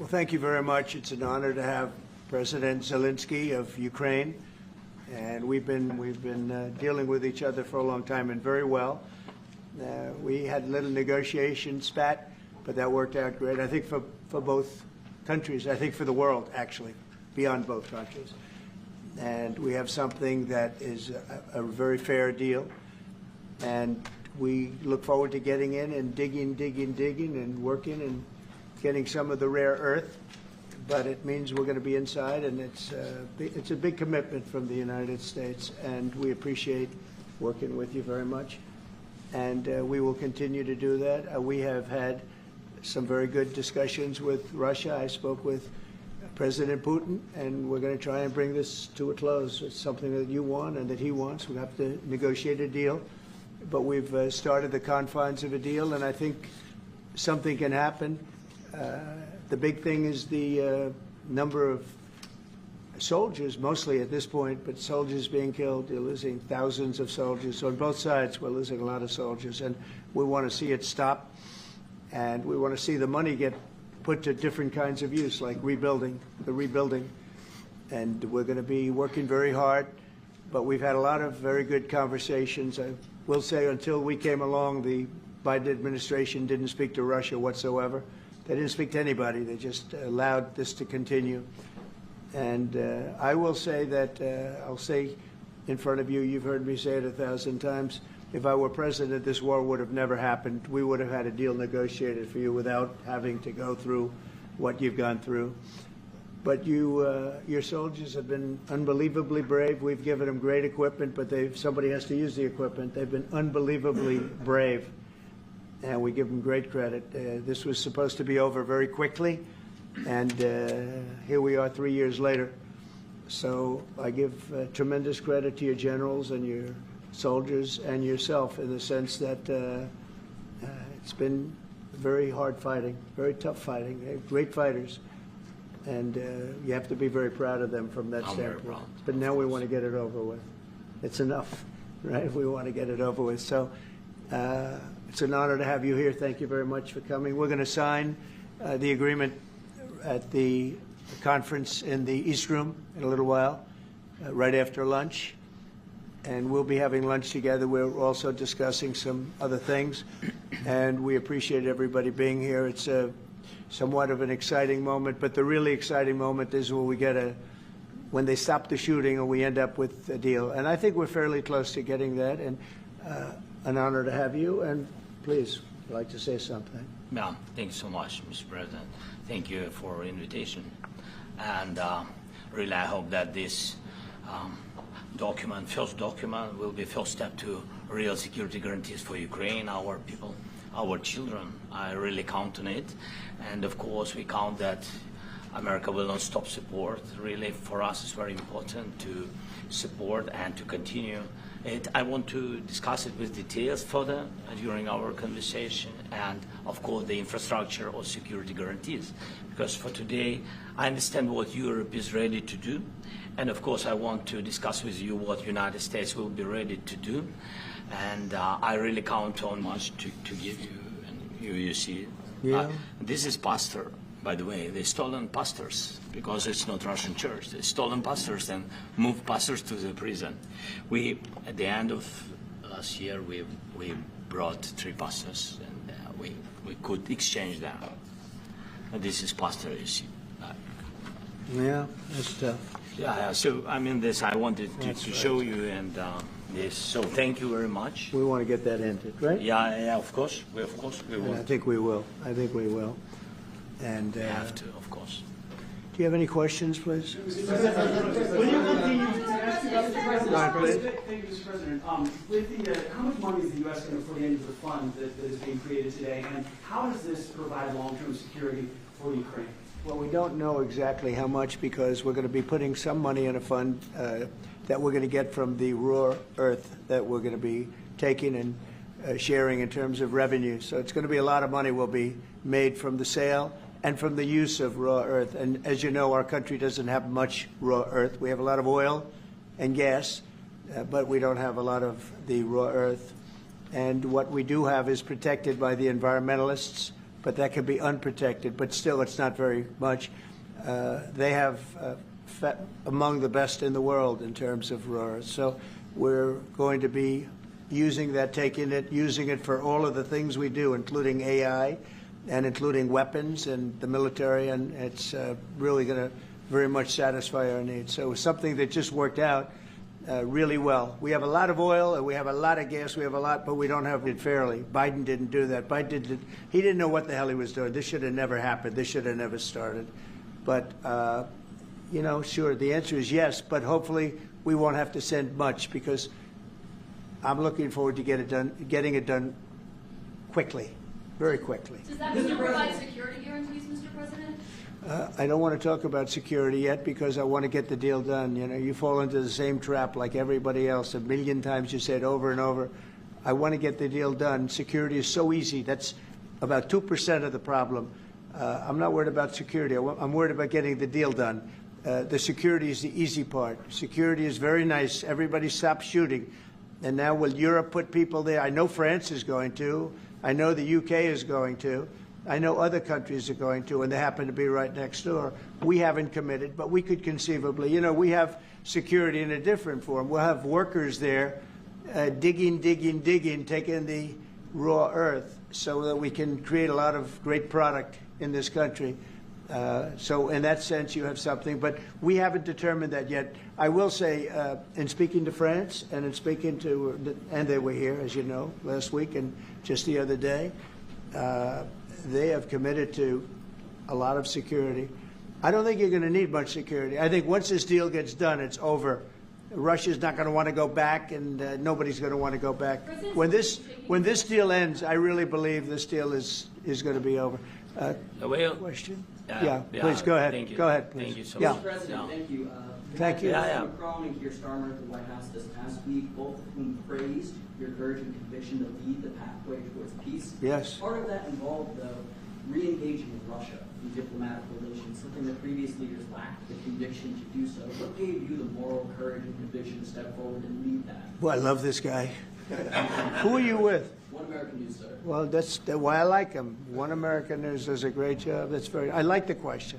Well, thank you very much. It's an honor to have President Zelenskyy of Ukraine, and we've been dealing with each other for a long time and very well. We had a little negotiation spat, but that worked out great. I think for both countries. I think for the world, actually, beyond both countries. And we have something that is a very fair deal, and we look forward to getting in and digging and working and getting some of the rare earth, but it means we're going to be inside, and it's a big commitment from the United States, and we appreciate working with you very much, and we will continue to do that. We have had some very good discussions with Russia. I spoke with President Putin, and we're going to try and bring this to a close. It's something that you want and that he wants. We have to negotiate a deal, but we've started the confines of a deal, and I think something can happen. The big thing is the number of soldiers, mostly at this point, but soldiers being killed. You're losing thousands of soldiers. On both sides, we're losing a lot of soldiers, and we want to see it stop, and we want to see the money get put to different kinds of use, like rebuilding, and we're going to be working very hard, but we've had a lot of very good conversations. I will say until we came along, the Biden administration didn't speak to Russia whatsoever. They didn't speak to anybody. They just allowed this to continue. And I will say that, I'll say in front of you, you've heard me say it 1,000 times, if I were president, this war would have never happened. We would have had a deal negotiated for you without having to go through what you've gone through. But your soldiers have been unbelievably brave. We've given them great equipment, but somebody has to use the equipment. They've been unbelievably brave, and we give them great credit. This was supposed to be over very quickly, and here we are 3 years later. So I give tremendous credit to your generals and your soldiers and yourself, in the sense that it's been very hard fighting, very tough fighting. They're great fighters, and you have to be very proud of them from that standpoint. But now we want to get it over with. It's enough, right? We want to get it over with. So it's an honor to have you here. Thank you very much for coming. We're going to sign the agreement at the conference in the East Room in a little while, right after lunch. And we'll be having lunch together. We're also discussing some other things, and we appreciate everybody being here. It's somewhat of an exciting moment, but the really exciting moment is when they stop the shooting and we end up with a deal. And I think we're fairly close to getting that, and an honor to have you. And please, I'd like to say something. Yeah, thank you so much, Mr. President. Thank you for the invitation. And really, I hope that this first document will be first step to real security guarantees for Ukraine, our people, our children. I really count on it. And of course, we count that America will not stop support. Really, for us, it's very important to support and to continue it. I want to discuss it with details further during our conversation, and of course the infrastructure or security guarantees, because for today I understand what Europe is ready to do, and of course I want to discuss with you what United States will be ready to do, and I really count on much to give you, and you see. Yeah. This is pastor. By the way, they stolen pastors, because it's not Russian church. They stolen pastors and moved pastors to the prison. At the end of last year, we brought 3 pastors, and we could exchange them. And this is pastor, you see. Yeah, that's tough. Yeah. So I mean, this I wanted to show you, and this. So thank you very much. We want to get that ended, right? Yeah. Of course, we will. I think we will. And we have to, of course. Do you have any questions, please? Will you continue to ask you about the President? Thank you, Mr. President. How much money is the U.S. going to put into the fund that is being created today, and how does this provide long-term security for Ukraine? Well, we don't know exactly how much, because we're going to be putting some money in a fund that we're going to get from the raw earth that we're going to be taking and sharing in terms of revenue. So it's going to be a lot of money will be made from the sale and from the use of raw earth. And as you know, our country doesn't have much raw earth. We have a lot of oil and gas, but we don't have a lot of the raw earth. And what we do have is protected by the environmentalists but that could be unprotected. But still, it's not very much. They have among the best in the world in terms of RORs. So we're going to be using that, using it for all of the things we do, including AI and including weapons and the military, and it's really going to very much satisfy our needs. So it's something that just worked out really well. We have a lot of oil and we have a lot of gas, we have a lot, but we don't have it fairly. Biden didn't do that. He didn't know what the hell he was doing. This should have never happened. This should have never started. But, you know, sure, the answer is yes, but hopefully we won't have to send much, because I'm looking forward to getting it done quickly, very quickly. Does that mean you provide security guarantees, Mr. President? I don't want to talk about security yet, because I want to get the deal done. You know, you fall into the same trap like everybody else. A million times you say it over and over. I want to get the deal done. Security is so easy. That's about 2% of the problem. I'm not worried about security. I'm worried about getting the deal done. The security is the easy part. Security is very nice. Everybody stopped shooting. And now will Europe put people there? I know France is going to. I know the UK is going to. I know other countries are going to, and they happen to be right next door. We haven't committed, but we could conceivably. You know, we have security in a different form. We'll have workers there digging, taking the raw earth so that we can create a lot of great product in this country. So in that sense, you have something, but we haven't determined that yet. I will say, in speaking to France and in speaking to, and they were here, as you know, last week and just the other day, they have committed to a lot of security. I don't think you're going to need much security. I think once this deal gets done, it's over. Russia's not going to want to go back, and nobody's going to want to go back. When this deal ends, I really believe this deal is going to be over. Question? Yeah, please go ahead. Thank you. Go ahead, please. Thank you so yeah. much. Mr. President, thank you. Thank you. Macron and Keir Starmer at the White House this past week, both of whom praised your courage and conviction to lead the pathway towards peace. Yes. Part of that involved, though, re-engaging with Russia in diplomatic relations, something that previous leaders lacked the conviction to do so. What gave you the moral courage and conviction to step forward and lead that? Well, I love this guy. Who are you with? One American News, sir. Well, that's why I like him. One American News does a great job. That's very. I like the question.